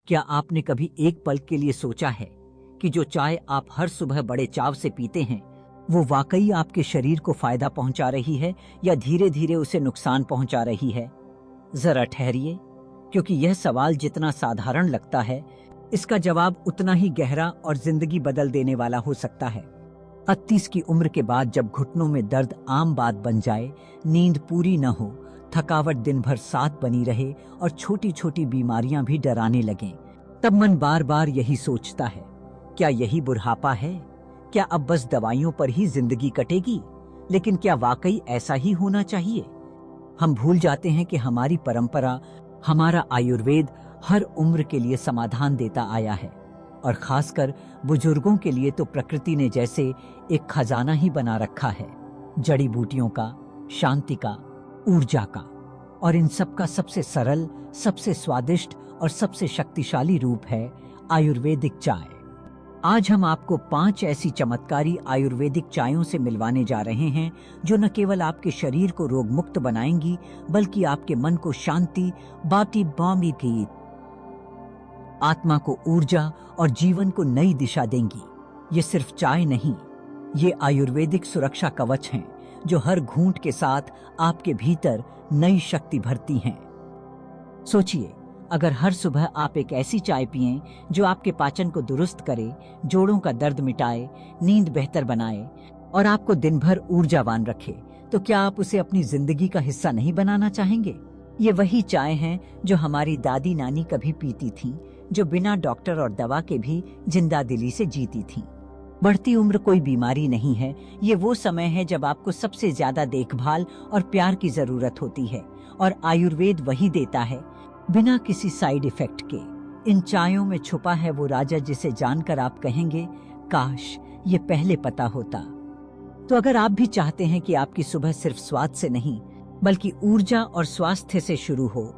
क्या आपने कभी एक पल के लिए सोचा है कि जो चाय आप हर सुबह बड़े चाव से पीते हैं वो वाकई आपके शरीर को फायदा पहुंचा रही है या धीरे धीरे उसे नुकसान पहुंचा रही है? जरा ठहरिए, क्योंकि यह सवाल जितना साधारण लगता है इसका जवाब उतना ही गहरा और जिंदगी बदल देने वाला हो सकता है। 38 की उम्र के बाद जब घुटनों में दर्द आम बात बन जाए, नींद पूरी न हो, थकावट दिन भर साथ बनी रहे और छोटी छोटी बीमारियां भी डराने लगें, तब मन बार बार यही सोचता है, क्या यही बुढ़ापा है? क्या अब बस दवाइयों पर ही जिंदगी कटेगी? लेकिन क्या वाकई ऐसा ही होना चाहिए? हम भूल जाते हैं कि हमारी परंपरा, हमारा आयुर्वेद हर उम्र के लिए समाधान देता आया है, और खासकर बुजुर्गों के लिए तो प्रकृति ने जैसे एक खजाना ही बना रखा है, जड़ी बूटियों का, शांति का, ऊर्जा का। और इन सब का सबसे सरल, सबसे स्वादिष्ट और सबसे शक्तिशाली रूप है आयुर्वेदिक चाय। आज हम आपको 5 ऐसी चमत्कारी आयुर्वेदिक चायों से मिलवाने जा रहे हैं जो न केवल आपके शरीर को रोग मुक्त बनाएंगी बल्कि आपके मन को शांति, बाटी बामी की, आत्मा को ऊर्जा और जीवन को नई दिशा देंगी। ये सिर्फ चाय नहीं, ये आयुर्वेदिक सुरक्षा कवच हैं जो हर घूंट के साथ आपके भीतर नई शक्ति भरती हैं। सोचिए, अगर हर सुबह आप एक ऐसी चाय पिएं जो आपके पाचन को दुरुस्त करे, जोड़ों का दर्द मिटाए, नींद बेहतर बनाए और आपको दिन भर ऊर्जावान रखे, तो क्या आप उसे अपनी जिंदगी का हिस्सा नहीं बनाना चाहेंगे? ये वही चाय हैं जो हमारी दादी नानी कभी पीती थीं, जो बिना डॉक्टर और दवा के भी जिंदा दिली से जीती थीं। बढ़ती उम्र कोई बीमारी नहीं है, ये वो समय है जब आपको सबसे ज्यादा देखभाल और प्यार की जरूरत होती है, और आयुर्वेद वही देता है, बिना किसी साइड इफेक्ट के। इन चायों में छुपा है वो राजा जिसे जानकर आप कहेंगे, काश ये पहले पता होता। तो अगर आप भी चाहते हैं कि आपकी सुबह सिर्फ स्वाद से नहीं बल्कि ऊर्जा और स्वास्थ्य से शुरू हो,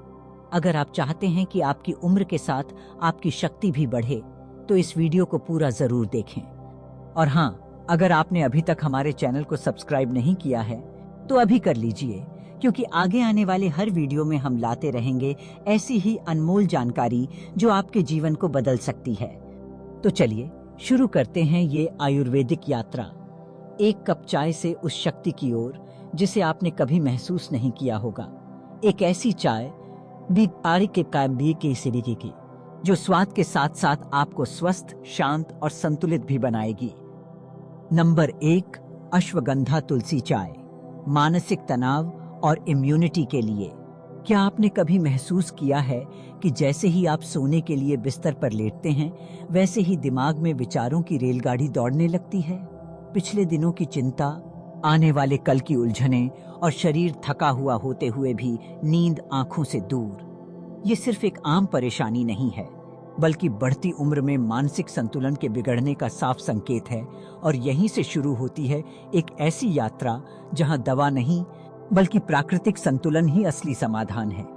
अगर आप चाहते हैं कि आपकी उम्र के साथ आपकी शक्ति भी बढ़े, तो इस वीडियो को पूरा जरूर देखें। और हाँ, अगर आपने अभी तक हमारे चैनल को सब्सक्राइब नहीं किया है तो अभी कर लीजिए, क्योंकि आगे आने वाले हर वीडियो में हम लाते रहेंगे ऐसी ही अनमोल जानकारी जो आपके जीवन को बदल सकती है। तो चलिए शुरू करते हैं ये आयुर्वेदिक यात्रा, एक कप चाय से उस शक्ति की ओर जिसे आपने कभी महसूस नहीं किया होगा। एक ऐसी चाय की जो स्वाद के साथ साथ आपको स्वस्थ, शांत और संतुलित भी बनाएगी। नंबर 1, अश्वगंधा तुलसी चाय, मानसिक तनाव और इम्यूनिटी के लिए। क्या आपने कभी महसूस किया है कि जैसे ही आप सोने के लिए बिस्तर पर लेटते हैं, वैसे ही दिमाग में विचारों की रेलगाड़ी दौड़ने लगती है? पिछले दिनों की चिंता, आने वाले कल की उलझनें और शरीर थका हुआ होते हुए भी नींद आंखों से दूर। ये सिर्फ एक आम परेशानी नहीं है, बल्कि बढ़ती उम्र में मानसिक संतुलन के बिगड़ने का साफ संकेत है। और यहीं से शुरू होती है एक ऐसी यात्रा जहां दवा नहीं बल्कि प्राकृतिक संतुलन ही असली समाधान है।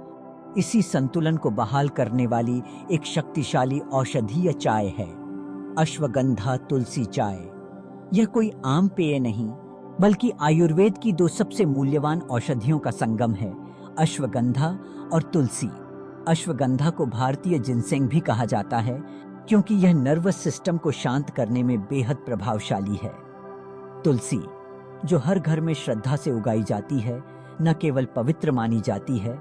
इसी संतुलन को बहाल करने वाली एक शक्तिशाली औषधीय चाय है अश्वगंधा तुलसी चाय। यह कोई आम पेय नहीं, बल्कि आयुर्वेद की 2 सबसे मूल्यवान औषधियों का संगम है, अश्वगंधा और तुलसी। अश्वगंधा को भारतीय जिनसेंग भी कहा जाता है, क्योंकि यह नर्वस सिस्टम को शांत करने में बेहद प्रभावशाली है। तुलसी, जो हर घर में श्रद्धा से उगाई जाती है, न केवल पवित्र मानी जाती है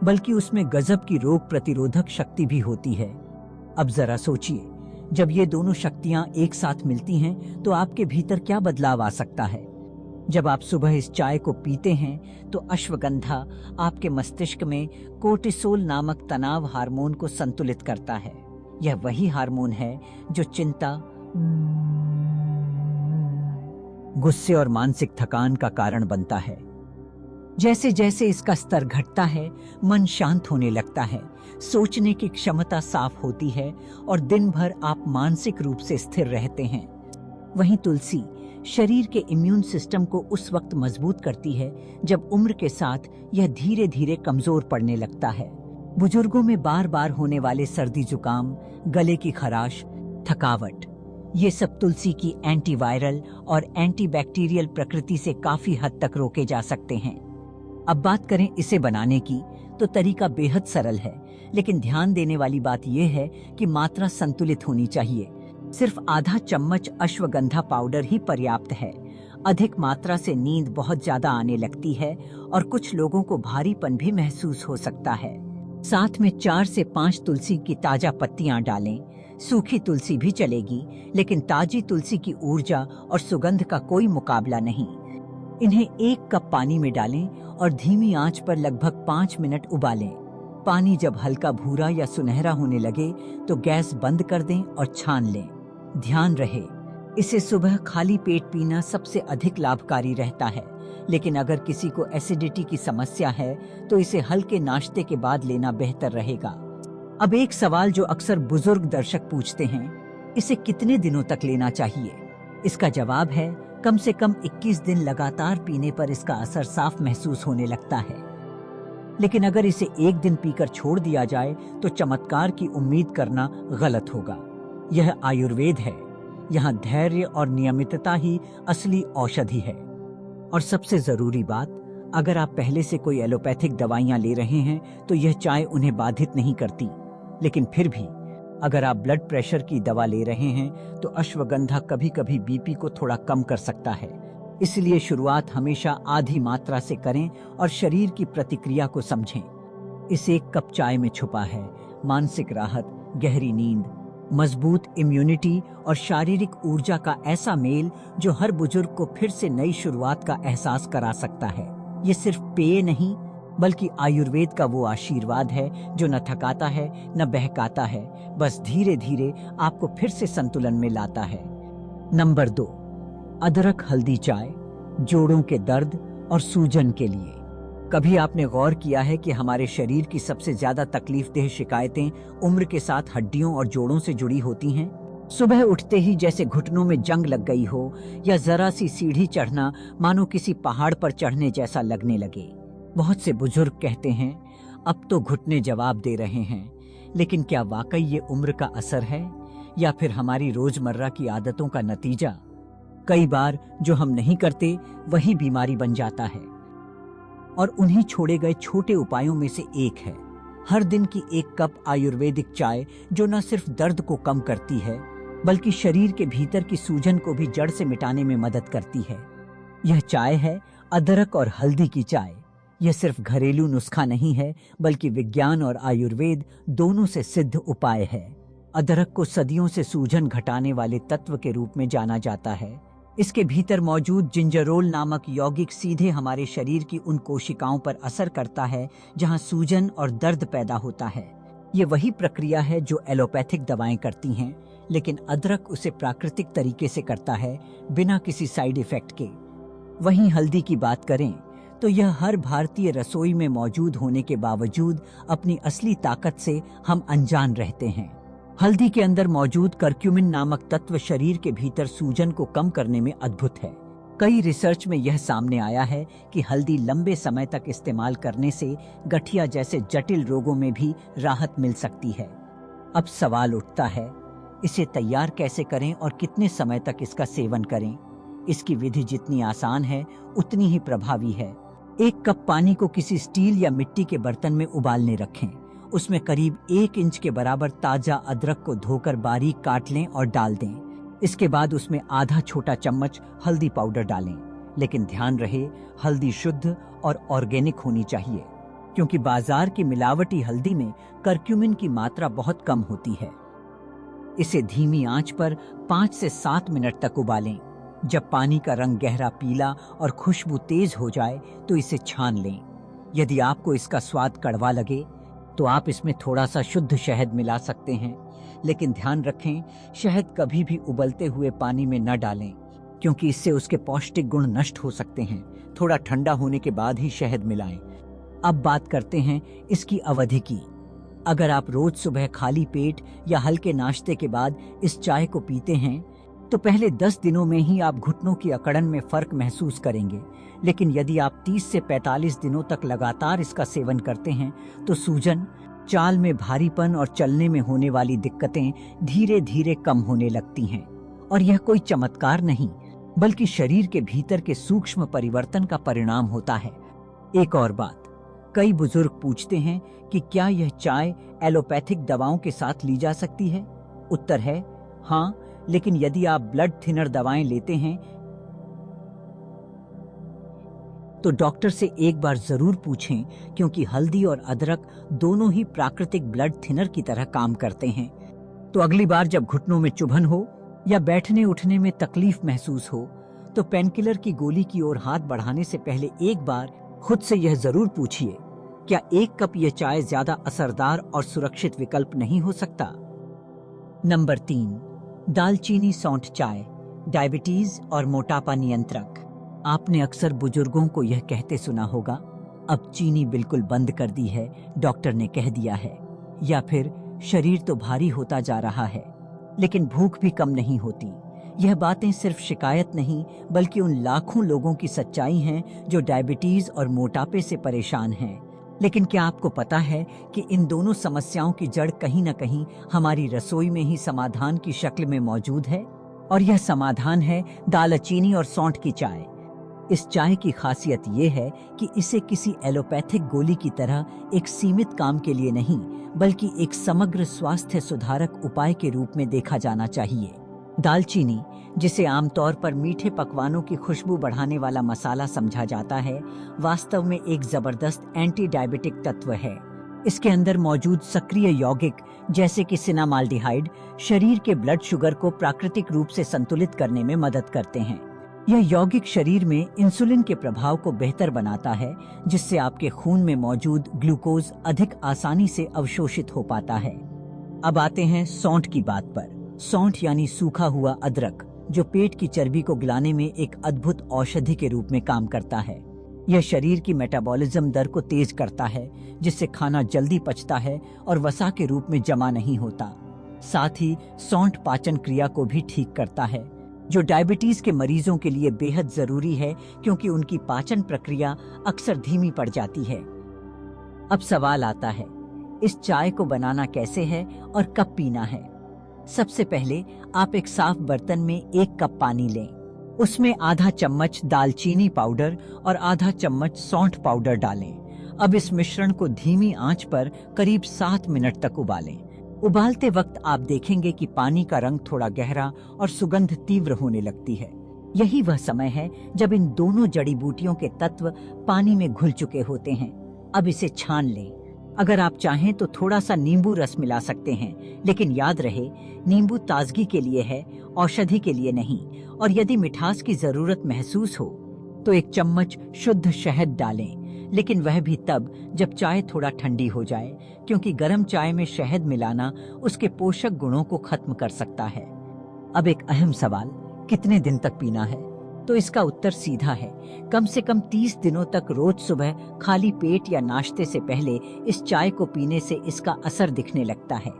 बल्कि उसमें गजब की रोग प्रतिरोधक शक्ति भी होती है। अब जरा सोचिए, जब ये दोनों शक्तियां एक साथ मिलती हैं तो आपके भीतर क्या बदलाव आ सकता है? जब आप सुबह इस चाय को पीते हैं तो अश्वगंधा आपके मस्तिष्क में कोर्टिसोल नामक तनाव हार्मोन को संतुलित करता है। यह वही हार्मोन है जो चिंता, गुस्से और मानसिक थकान का कारण बनता है। जैसे जैसे इसका स्तर घटता है, मन शांत होने लगता है, सोचने की क्षमता साफ होती है और दिन भर आप मानसिक रूप से स्थिर रहते हैं। वहीं तुलसी शरीर के इम्यून सिस्टम को उस वक्त मजबूत करती है जब उम्र के साथ यह धीरे धीरे कमजोर पड़ने लगता है। बुजुर्गों में बार बार होने वाले सर्दी जुकाम, गले की खराश, थकावट, ये सब तुलसी की एंटीवायरल और एंटीबैक्टीरियल प्रकृति से काफी हद तक रोके जा सकते हैं। अब बात करें इसे बनाने की, तो तरीका बेहद सरल है, लेकिन ध्यान देने वाली बात यह है कि मात्रा संतुलित होनी चाहिए। सिर्फ आधा चम्मच अश्वगंधा पाउडर ही पर्याप्त है। अधिक मात्रा से नींद बहुत ज्यादा आने लगती है और कुछ लोगों को भारीपन भी महसूस हो सकता है। साथ में 4 से 5 तुलसी की ताजा पत्तियां डालें। सूखी तुलसी भी चलेगी, लेकिन ताजी तुलसी की ऊर्जा और सुगंध का कोई मुकाबला नहीं। इन्हें 1 कप पानी में डालें और धीमी आंच पर लगभग 5 मिनट उबालें। पानी जब हल्का भूरा या सुनहरा होने लगे तो गैस बंद कर दें और छान लें। ध्यान रहे, इसे सुबह खाली पेट पीना सबसे अधिक लाभकारी रहता है, लेकिन अगर किसी को एसिडिटी की समस्या है तो इसे हल्के नाश्ते के बाद लेना बेहतर रहेगा। अब एक सवाल जो अक्सर बुजुर्ग दर्शक पूछते हैं, इसे कितने दिनों तक लेना चाहिए? इसका जवाब है, कम से कम 21 दिन लगातार पीने पर इसका असर साफ महसूस होने लगता है। लेकिन अगर इसे एक दिन पीकर छोड़ दिया जाए तो चमत्कार की उम्मीद करना गलत होगा। यह आयुर्वेद है, यहाँ धैर्य और नियमितता ही असली औषधि है। और सबसे जरूरी बात, अगर आप पहले से कोई एलोपैथिक दवाइयां ले रहे हैं तो यह चाय उन्हें बाधित नहीं करती। लेकिन फिर भी अगर आप ब्लड प्रेशर की दवा ले रहे हैं तो अश्वगंधा कभी कभी बीपी को थोड़ा कम कर सकता है। इसलिए शुरुआत हमेशा आधी मात्रा से करें और शरीर की प्रतिक्रिया को समझें। इस 1 कप चाय में छुपा है मानसिक राहत, गहरी नींद, मजबूत इम्यूनिटी और शारीरिक ऊर्जा का ऐसा मेल जो हर बुजुर्ग को फिर से नई शुरुआत का एहसास करा सकता है। ये सिर्फ पेय नहीं, बल्कि आयुर्वेद का वो आशीर्वाद है जो न थकाता है न बहकाता है, बस धीरे धीरे आपको फिर से संतुलन में लाता है। नंबर 2, अदरक हल्दी चाय, जोड़ों के दर्द और सूजन के लिए। कभी आपने गौर किया है कि हमारे शरीर की सबसे ज्यादा तकलीफदेह शिकायतें उम्र के साथ हड्डियों और जोड़ों से जुड़ी होती हैं? सुबह उठते ही जैसे घुटनों में जंग लग गई हो, या जरा सी सीढ़ी चढ़ना मानो किसी पहाड़ पर चढ़ने जैसा लगने लगे। बहुत से बुजुर्ग कहते हैं, अब तो घुटने जवाब दे रहे हैं। लेकिन क्या वाकई ये उम्र का असर है या फिर हमारी रोजमर्रा की आदतों का नतीजा? कई बार जो हम नहीं करते वही बीमारी बन जाता है। और उन्हीं छोड़े गए छोटे उपायों में से एक है हर दिन की 1 कप आयुर्वेदिक चाय, जो न सिर्फ दर्द को कम करती है बल्कि शरीर के भीतर की सूजन को भी जड़ से मिटाने में मदद करती है। यह चाय है अदरक और हल्दी की चाय। यह सिर्फ घरेलू नुस्खा नहीं है, बल्कि विज्ञान और आयुर्वेद दोनों से सिद्ध उपाय है। अदरक को सदियों से सूजन घटाने वाले तत्व के रूप में जाना जाता है। इसके भीतर मौजूद जिंजरोल नामक यौगिक सीधे हमारे शरीर की उन कोशिकाओं पर असर करता है जहां सूजन और दर्द पैदा होता है। ये वही प्रक्रिया है जो एलोपैथिक दवाएं करती हैं, लेकिन अदरक उसे प्राकृतिक तरीके से करता है, बिना किसी साइड इफेक्ट के। वहीं हल्दी की बात करें तो यह हर भारतीय रसोई में मौजूद होने के बावजूद अपनी असली ताकत से हम अनजान रहते हैं। हल्दी के अंदर मौजूद करक्यूमिन नामक तत्व शरीर के भीतर सूजन को कम करने में अद्भुत है। कई रिसर्च में यह सामने आया है कि हल्दी लंबे समय तक इस्तेमाल करने से गठिया जैसे जटिल रोगों में भी राहत मिल सकती है। अब सवाल उठता है, इसे तैयार कैसे करें और कितने समय तक इसका सेवन करें? इसकी विधि जितनी आसान है उतनी ही प्रभावी है। 1 कप पानी को किसी स्टील या मिट्टी के बर्तन में उबालने रखें। उसमें करीब 1 इंच के बराबर ताजा अदरक को धोकर बारीक काट लें और डाल दें। इसके बाद उसमें आधा छोटा चम्मच हल्दी पाउडर डालें। लेकिन ध्यान रहे, हल्दी शुद्ध और ऑर्गेनिक होनी चाहिए, क्योंकि बाजार की मिलावटी हल्दी में करक्यूमिन की मात्रा बहुत कम होती है। इसे धीमी आंच पर 5 से 7 मिनट तक उबालें। जब पानी का रंग गहरा पीला और खुशबू तेज हो जाए तो इसे छान लें। यदि आपको इसका स्वाद कड़वा लगे तो आप इसमें थोड़ा सा शुद्ध शहद मिला सकते हैं, लेकिन ध्यान रखें, शहद कभी भी उबलते हुए पानी में न डालें, क्योंकि इससे उसके पौष्टिक गुण नष्ट हो सकते हैं। थोड़ा ठंडा होने के बाद ही शहद मिलाएं। अब बात करते हैं इसकी अवधि की। अगर आप रोज सुबह खाली पेट या हल्के नाश्ते के बाद इस चाय को पीते हैं तो पहले 10 दिनों में ही आप घुटनों की अकड़न में फर्क महसूस करेंगे। लेकिन यदि आप 30 से 45 दिनों तक लगातार इसका सेवन करते हैं तो सूजन, चाल में भारीपन और चलने में होने वाली दिक्कतें धीरे धीरे कम होने लगती हैं। और यह कोई चमत्कार नहीं, बल्कि शरीर के भीतर के सूक्ष्म परिवर्तन का परिणाम होता है। एक और बात, कई बुजुर्ग पूछते हैं कि क्या यह चाय एलोपैथिक दवाओं के साथ ली जा सकती है। उत्तर है हाँ, लेकिन यदि आप ब्लड थिनर दवाएं लेते हैं तो डॉक्टर से एक बार जरूर पूछें, क्योंकि हल्दी और अदरक दोनों ही प्राकृतिक ब्लड थिनर की तरह काम करते हैं। तो अगली बार जब घुटनों में चुभन हो या बैठने उठने में तकलीफ महसूस हो तो पेनकिलर की गोली की ओर हाथ बढ़ाने से पहले एक बार खुद से यह जरूर पूछिए, क्या 1 कप यह चाय ज्यादा असरदार और सुरक्षित विकल्प नहीं हो सकता। नंबर 3, दालचीनी सौंठ चाय, डायबिटीज और मोटापा नियंत्रक। आपने अक्सर बुजुर्गों को यह कहते सुना होगा, अब चीनी बिल्कुल बंद कर दी है, डॉक्टर ने कह दिया है, या फिर शरीर तो भारी होता जा रहा है लेकिन भूख भी कम नहीं होती। यह बातें सिर्फ शिकायत नहीं बल्कि उन लाखों लोगों की सच्चाई हैं जो डायबिटीज और मोटापे से परेशान हैं। लेकिन क्या आपको पता है कि इन दोनों समस्याओं की जड़ कहीं न कहीं हमारी रसोई में ही समाधान की शक्ल में मौजूद है, और यह समाधान है दालचीनी और सौंठ की चाय। इस चाय की खासियत ये है कि इसे किसी एलोपैथिक गोली की तरह एक सीमित काम के लिए नहीं बल्कि एक समग्र स्वास्थ्य सुधारक उपाय के रूप में देखा जाना चाहिए। दालचीनी, जिसे आमतौर पर मीठे पकवानों की खुशबू बढ़ाने वाला मसाला समझा जाता है, वास्तव में एक जबरदस्त एंटी डायबिटिक तत्व है। इसके अंदर मौजूद सक्रिय यौगिक जैसे कि सिनामाल्डिहाइड शरीर के ब्लड शुगर को प्राकृतिक रूप से संतुलित करने में मदद करते हैं। यह यौगिक शरीर में इंसुलिन के प्रभाव को बेहतर बनाता है, जिससे आपके खून में मौजूद ग्लूकोज अधिक आसानी से अवशोषित हो पाता है। अब आते हैं सौंठ की बात पर। सौंठ यानी सूखा हुआ अदरक, जो पेट की चर्बी को गिलाने में एक अद्भुत औषधि के रूप में काम करता है। यह शरीर की मेटाबॉलिज्म दर को तेज करता है, जिससे खाना जल्दी पचता है और वसा के रूप में जमा नहीं होता। साथ ही सौंठ पाचन क्रिया को भी ठीक करता है, जो डायबिटीज के मरीजों के लिए बेहद जरूरी है, क्योंकि उनकी पाचन प्रक्रिया अक्सर धीमी पड़ जाती है। अब सवाल आता है, इस चाय को बनाना कैसे है और कब पीना है। सबसे पहले आप एक साफ बर्तन में 1 कप पानी लें। उसमें आधा चम्मच दालचीनी पाउडर और आधा चम्मच सौंठ पाउडर डालें। अब इस मिश्रण को धीमी आंच पर करीब 7 मिनट तक उबालें। उबालते वक्त आप देखेंगे कि पानी का रंग थोड़ा गहरा और सुगंध तीव्र होने लगती है। यही वह समय है जब इन दोनों जड़ी बूटियों के तत्व पानी में घुल चुके होते हैं। अब इसे छान लें। अगर आप चाहें तो थोड़ा सा नींबू रस मिला सकते हैं, लेकिन याद रहे, नींबू ताजगी के लिए है, औषधि के लिए नहीं। और यदि मिठास की जरूरत महसूस हो तो 1 चम्मच शुद्ध शहद डालें, लेकिन वह भी तब जब चाय थोड़ा ठंडी हो जाए, क्योंकि गर्म चाय में शहद मिलाना उसके पोषक गुणों को खत्म कर सकता है। अब एक अहम सवाल, कितने दिन तक पीना है? तो इसका उत्तर सीधा है, कम से कम 30 दिनों तक रोज सुबह खाली पेट या नाश्ते से पहले इस चाय को पीने से इसका असर दिखने लगता है।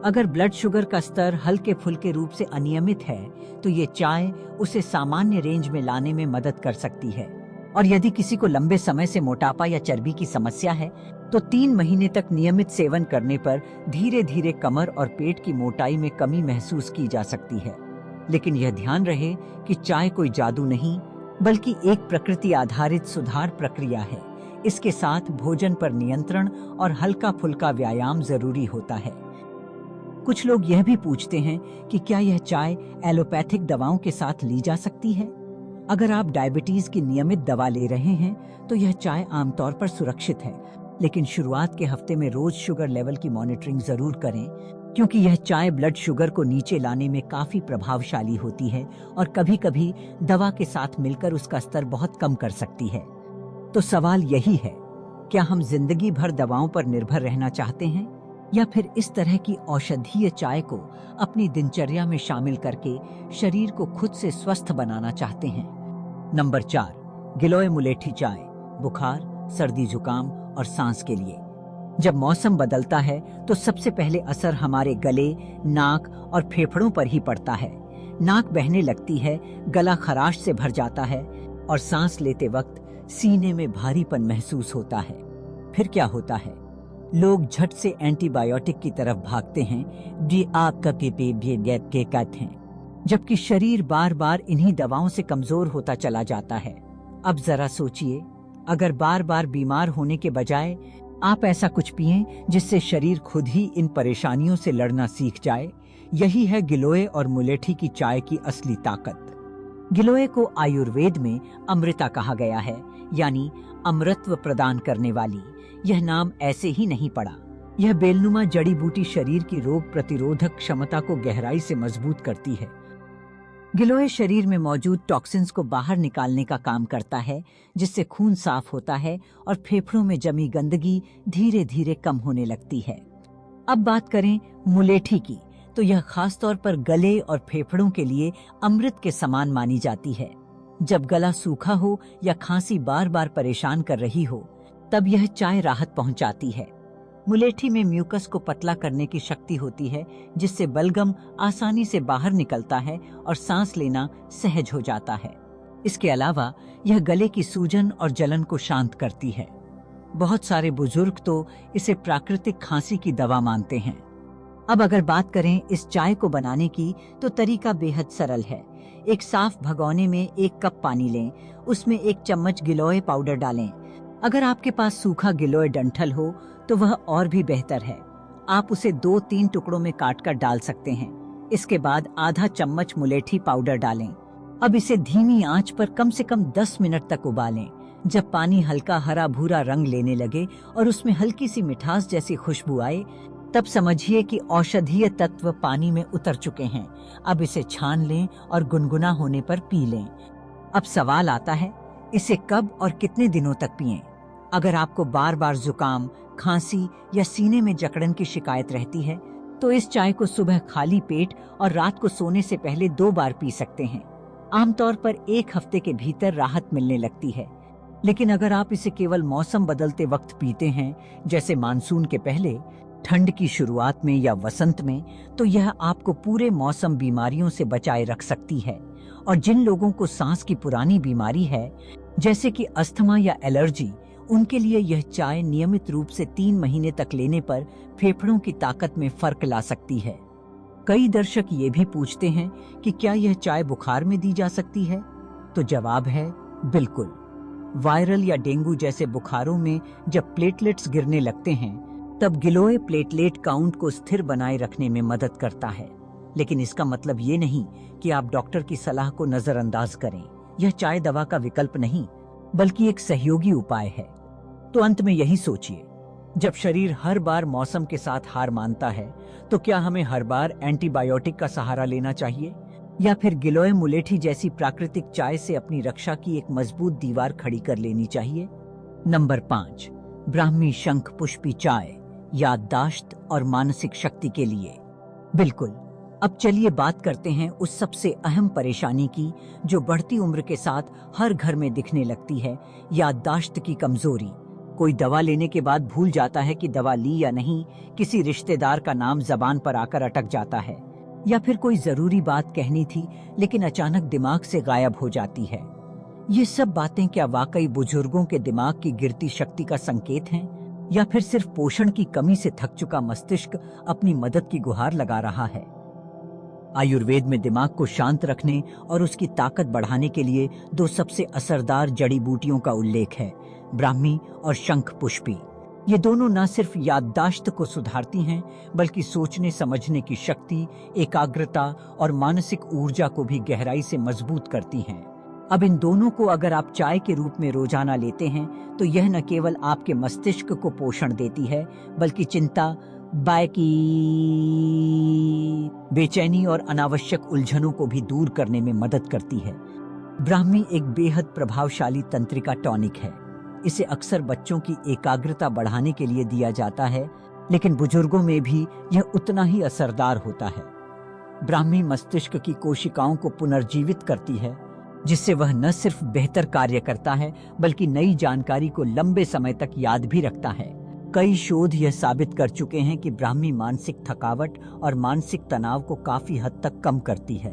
अगर ब्लड शुगर का स्तर हल्के फुल्के रूप से अनियमित है तो ये चाय उसे सामान्य रेंज में लाने में मदद कर सकती है। और यदि किसी को लंबे समय से मोटापा या चर्बी की समस्या है तो 3 महीने तक नियमित सेवन करने पर धीरे धीरे कमर और पेट की मोटाई में कमी महसूस की जा सकती है। लेकिन यह ध्यान रहे कि चाय कोई जादू नहीं बल्कि एक प्रकृति आधारित सुधार प्रक्रिया है। इसके साथ भोजन पर नियंत्रण और हल्का फुल्का व्यायाम जरूरी होता है। कुछ लोग यह भी पूछते हैं कि क्या यह चाय एलोपैथिक दवाओं के साथ ली जा सकती है। अगर आप डायबिटीज की नियमित दवा ले रहे हैं तो यह चाय आमतौर पर सुरक्षित है, लेकिन शुरुआत के हफ्ते में रोज शुगर लेवल की मॉनिटरिंग जरूर करें, क्योंकि यह चाय ब्लड शुगर को नीचे लाने में काफी प्रभावशाली होती है और कभी-कभी दवा के साथ मिलकर उसका स्तर बहुत कम कर सकती है। तो सवाल यही है, क्या हम जिंदगी भर दवाओं पर निर्भर रहना चाहते हैं, या फिर इस तरह की औषधीय चाय को अपनी दिनचर्या में शामिल करके शरीर को खुद से स्वस्थ बनाना चाहते हैं। नंबर 4, गिलोय मुलेठी चाय, बुखार, सर्दी जुकाम और सांस के लिए। जब मौसम बदलता है तो सबसे पहले असर हमारे गले, नाक और फेफड़ों पर ही पड़ता है। नाक बहने लगती है, गला खराश से भर जाता है और सांस लेते वक्त सीने में भारीपन महसूस होता है। फिर क्या होता है? लोग झट से एंटीबायोटिक की तरफ भागते हैं, जी आपका के कहते हैं, जबकि शरीर बार बार इन्हीं दवाओं से कमजोर होता चला जाता है। अब जरा सोचिए, अगर बार बार बीमार होने के बजाय आप ऐसा कुछ पिएं जिससे शरीर खुद ही इन परेशानियों से लड़ना सीख जाए, यही है गिलोय और मुलेठी की चाय की असली ताकत। गिलोय को आयुर्वेद में अमृता कहा गया है, यानी अमृतत्व प्रदान करने वाली। यह नाम ऐसे ही नहीं पड़ा। यह बेलनुमा जड़ी बूटी शरीर की रोग प्रतिरोधक क्षमता को गहराई से मजबूत करती है। गिलोय शरीर में मौजूद टॉक्सिन्स को बाहर निकालने का काम करता है, जिससे खून साफ होता है और फेफड़ों में जमी गंदगी धीरे धीरे कम होने लगती है। अब बात करें मुलेठी की, तो यह खास तौर पर गले और फेफड़ों के लिए अमृत के समान मानी जाती है। जब गला सूखा हो या खांसी बार बार परेशान कर रही हो, तब यह चाय राहत पहुंचाती है। मुलेठी में म्यूकस को पतला करने की शक्ति होती है, जिससे बलगम आसानी से बाहर निकलता है और सांस लेना सहज हो जाता है। इसके अलावा यह गले की सूजन और जलन को शांत करती है। बहुत सारे बुजुर्ग तो इसे प्राकृतिक खांसी की दवा मानते हैं। अब अगर बात करें इस चाय को बनाने की, तो तरीका बेहद सरल है। एक साफ भगोने में 1 कप पानी लें, उसमें 1 चम्मच गिलोय पाउडर डालें। अगर आपके पास सूखा गिलोय डंठल हो तो वह और भी बेहतर है। आप उसे 2-3 टुकड़ों में काटकर डाल सकते हैं। इसके बाद आधा चम्मच मुलेठी पाउडर डालें। अब इसे धीमी आंच पर कम से कम 10 मिनट तक उबालें। जब पानी हल्का हरा भूरा रंग लेने लगे और उसमें हल्की सी मिठास जैसी खुशबू आए, तब समझिए कि औषधीय तत्व पानी में उतर चुके हैं। अब इसे छान लें और गुनगुना होने पर पी लें। अब सवाल आता है, इसे कब और कितने दिनों तक पिएं? अगर आपको बार बार जुकाम, खांसी या सीने में जकड़न की शिकायत रहती है, तो इस चाय को सुबह खाली पेट और रात को सोने से पहले 2 बार पी सकते हैं। आमतौर पर 1 हफ्ते के भीतर राहत मिलने लगती है। लेकिन अगर आप इसे केवल मौसम बदलते वक्त पीते हैं, जैसे मानसून के पहले, ठंड की शुरुआत में या वसंत में, तो यह आपको पूरे मौसम बीमारियों से बचाए रख सकती है। और जिन लोगों को सांस की पुरानी बीमारी है, जैसे कि अस्थमा या एलर्जी, उनके लिए यह चाय नियमित रूप से 3 महीने तक लेने पर फेफड़ों की ताकत में फर्क ला सकती है। कई दर्शक ये भी पूछते हैं कि क्या यह चाय बुखार में दी जा सकती है? तो जवाब है बिल्कुल। वायरल या डेंगू जैसे बुखारों में जब प्लेटलेट्स गिरने लगते हैं, तब गिलोय प्लेटलेट काउंट को स्थिर बनाए रखने में मदद करता है। लेकिन इसका मतलब ये नहीं कि आप डॉक्टर की सलाह को नजरअंदाज करें। यह चाय दवा का विकल्प नहीं, बल्कि एक सहयोगी उपाय है। तो अंत में यही सोचिए, जब शरीर हर बार मौसम के साथ हार मानता है, तो क्या हमें हर बार एंटीबायोटिक का सहारा लेना चाहिए, या फिर गिलोय मुलेठी जैसी प्राकृतिक चाय से अपनी रक्षा की एक मजबूत दीवार खड़ी कर लेनी चाहिए? नंबर 5, ब्राह्मी शंख पुष्पी चाय, याददाश्त और मानसिक शक्ति के लिए। बिल्कुल। अब चलिए बात करते हैं उस सबसे अहम परेशानी की, जो बढ़ती उम्र के साथ हर घर में दिखने लगती है, याददाश्त की कमजोरी। कोई दवा लेने के बाद भूल जाता है कि दवा ली या नहीं, किसी रिश्तेदार का नाम जबान पर आकर अटक जाता है, या फिर कोई जरूरी बात कहनी थी लेकिन अचानक दिमाग से गायब हो जाती है। ये सब बातें क्या वाकई बुजुर्गों के दिमाग की गिरती शक्ति का संकेत हैं, या फिर सिर्फ पोषण की कमी से थक चुका मस्तिष्क अपनी मदद की गुहार लगा रहा है? आयुर्वेद में दिमाग को शांत रखने और उसकी ताकत बढ़ाने के लिए 2 सबसे असरदार जड़ी बूटियों का उल्लेख है, ब्राह्मी और शंख पुष्पी। ये दोनों न सिर्फ याददाश्त को सुधारती हैं, बल्कि सोचने समझने की शक्ति, एकाग्रता और मानसिक ऊर्जा को भी गहराई से मजबूत करती हैं। अब इन दोनों को अगर आप चाय के रूप में रोजाना लेते हैं, तो यह न केवल आपके मस्तिष्क को पोषण देती है, बल्कि चिंता, बाकी बेचैनी और अनावश्यक उलझनों को भी दूर करने में मदद करती है। ब्राह्मी एक बेहद प्रभावशाली तंत्रिका टॉनिक है। इसे अक्सर बच्चों की एकाग्रता बढ़ाने के लिए दिया जाता है, लेकिन बुजुर्गों में भी यह उतना ही असरदार होता है। ब्राह्मी मस्तिष्क की कोशिकाओं को पुनर्जीवित करती है, जिससे वह न सिर्फ बेहतर कार्य करता है, बल्कि नई जानकारी को लंबे समय तक याद भी रखता है। कई शोध यह साबित कर चुके हैं कि ब्राह्मी मानसिक थकावट और मानसिक तनाव को काफी हद तक कम करती है।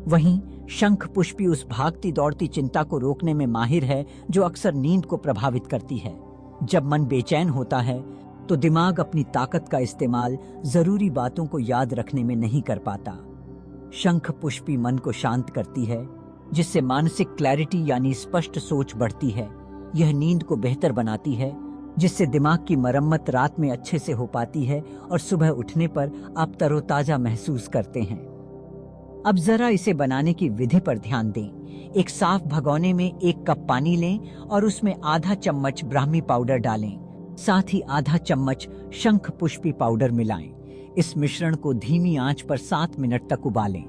वहीं शंख पुष्पी उस भागती दौड़ती चिंता को रोकने में माहिर है, जो अक्सर नींद को प्रभावित करती है। जब मन बेचैन होता है, तो दिमाग अपनी ताकत का इस्तेमाल जरूरी बातों को याद रखने में नहीं कर पाता। शंख पुष्पी मन को शांत करती है, जिससे मानसिक क्लैरिटी यानी स्पष्ट सोच बढ़ती है। यह नींद को बेहतर बनाती है, जिससे दिमाग की मरम्मत रात में अच्छे से हो पाती है और सुबह उठने पर आप तरोताजा महसूस करते हैं। अब जरा इसे बनाने की विधि पर ध्यान दें। एक साफ भगोने में 1 कप पानी लें और उसमें आधा चम्मच ब्राह्मी पाउडर डालें। साथ ही आधा चम्मच शंख पुष्पी पाउडर मिलाएं। इस मिश्रण को धीमी आंच पर 7 मिनट तक उबालें।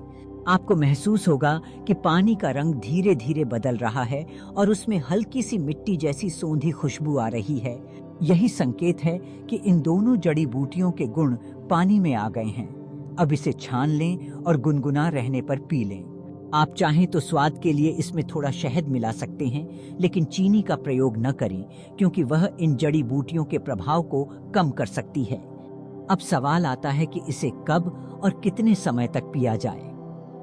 आपको महसूस होगा कि पानी का रंग धीरे धीरे बदल रहा है और उसमें हल्की सी मिट्टी जैसी सोंधी खुशबू आ रही है। यही संकेत है कि इन दोनों जड़ी बूटियों के गुण पानी में आ गए हैं। अब इसे छान लें और गुनगुना रहने पर पी लें। आप चाहें तो स्वाद के लिए इसमें थोड़ा शहद मिला सकते हैं, लेकिन चीनी का प्रयोग न करें क्योंकि वह इन जड़ी बूटियों के प्रभाव को कम कर सकती है। अब सवाल आता है कि इसे कब और कितने समय तक पिया जाए।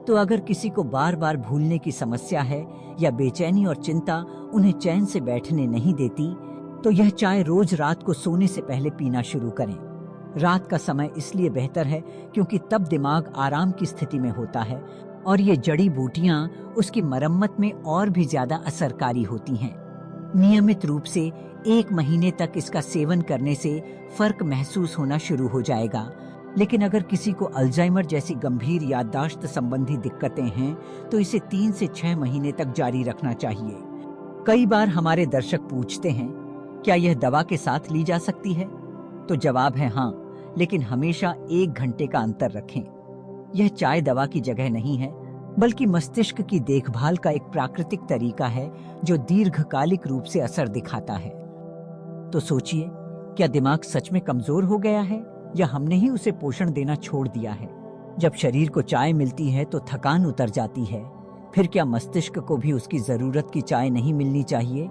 तो अगर किसी को बार बार भूलने की समस्या है या बेचैनी और चिंता उन्हें चैन से बैठने नहीं देती, तो यह चाय रोज रात को सोने से पहले पीना शुरू करें। रात का समय इसलिए बेहतर है क्योंकि तब दिमाग आराम की स्थिति में होता है और ये जड़ी बूटियां उसकी मरम्मत में और भी ज्यादा असरकारी होती हैं। नियमित रूप से 1 महीने तक इसका सेवन करने से फर्क महसूस होना शुरू हो जाएगा। लेकिन अगर किसी को अल्जाइमर जैसी गंभीर याददाश्त संबंधी दिक्कतें हैं तो इसे 3 से 6 महीने तक जारी रखना चाहिए। कई बार हमारे दर्शक पूछते हैं, क्या यह दवा के साथ ली जा सकती है? तो जवाब है हाँ, लेकिन हमेशा 1 घंटे का अंतर रखें। यह चाय दवा की जगह नहीं है, बल्कि मस्तिष्क की देखभाल का एक प्राकृतिक तरीका है जो दीर्घकालिक रूप से असर दिखाता है। तो सोचिए, क्या दिमाग सच में कमजोर हो गया है या हमने ही उसे पोषण देना छोड़ दिया है? जब शरीर को चाय मिलती है तो थकान उतर जाती है, फिर क्या मस्तिष्क को भी उसकी जरूरत की चाय नहीं मिलनी चाहिए?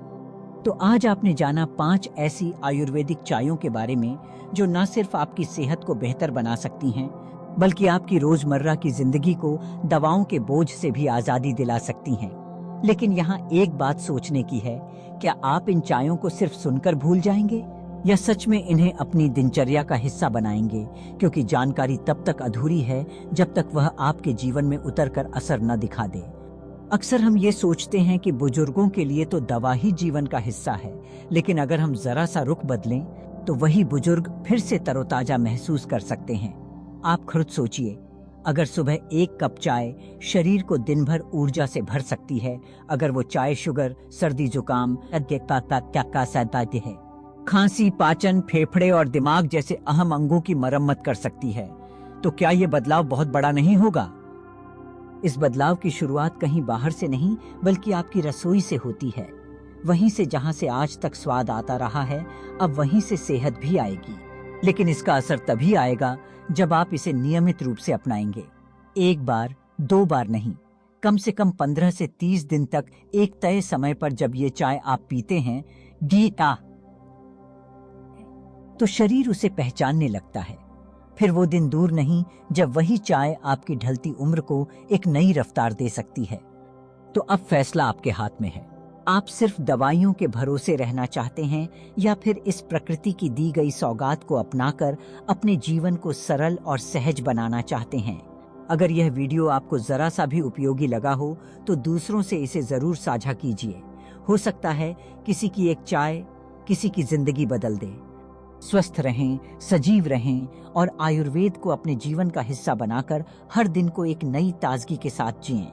तो आज आपने जाना 5 ऐसी आयुर्वेदिक चायों के बारे में जो न सिर्फ आपकी सेहत को बेहतर बना सकती हैं, बल्कि आपकी रोजमर्रा की जिंदगी को दवाओं के बोझ से भी आजादी दिला सकती हैं। लेकिन यहाँ एक बात सोचने की है, क्या आप इन चायों को सिर्फ सुनकर भूल जाएंगे या सच में इन्हें अपनी दिनचर्या का हिस्सा बनाएंगे? क्योंकि जानकारी तब तक अधूरी है जब तक वह आपके जीवन में उतरकर असर न दिखा दे। अक्सर हम ये सोचते हैं कि बुजुर्गों के लिए तो दवा ही जीवन का हिस्सा है, लेकिन अगर हम जरा सा रुख बदलें तो वही बुजुर्ग फिर से तरोताजा महसूस कर सकते हैं। आप खुद सोचिए, अगर सुबह 1 कप चाय शरीर को दिन भर ऊर्जा से भर सकती है, अगर वो चाय शुगर, सर्दी जुकाम है, खांसी, पाचन, फेफड़े और दिमाग जैसे अहम अंगों की मरम्मत कर सकती है, तो क्या ये बदलाव बहुत बड़ा नहीं होगा? इस बदलाव की शुरुआत कहीं बाहर से नहीं, बल्कि आपकी रसोई से होती है। वहीं से जहां से आज तक स्वाद आता रहा है, अब वहीं से सेहत भी आएगी। लेकिन इसका असर तभी आएगा जब आप इसे नियमित रूप से अपनाएंगे। 1 बार, 2 बार नहीं, कम से कम 15 से 30 दिन तक एक तय समय पर जब ये चाय आप पीते हैं, तो शरीर उसे पहचानने लगता है। फिर वो दिन दूर नहीं जब वही चाय आपकी ढलती उम्र को एक नई रफ्तार दे सकती है। तो अब फैसला आपके हाथ में है। आप सिर्फ दवाइयों के भरोसे रहना चाहते हैं या फिर इस प्रकृति की दी गई सौगात को अपनाकर अपने जीवन को सरल और सहज बनाना चाहते हैं? अगर यह वीडियो आपको जरा सा भी उपयोगी लगा हो तो दूसरों से इसे जरूर साझा कीजिए। हो सकता है किसी की एक चाय किसी की जिंदगी बदल दे। स्वस्थ रहें, सजीव रहें और आयुर्वेद को अपने जीवन का हिस्सा बनाकर हर दिन को एक नई ताजगी के साथ जिएं।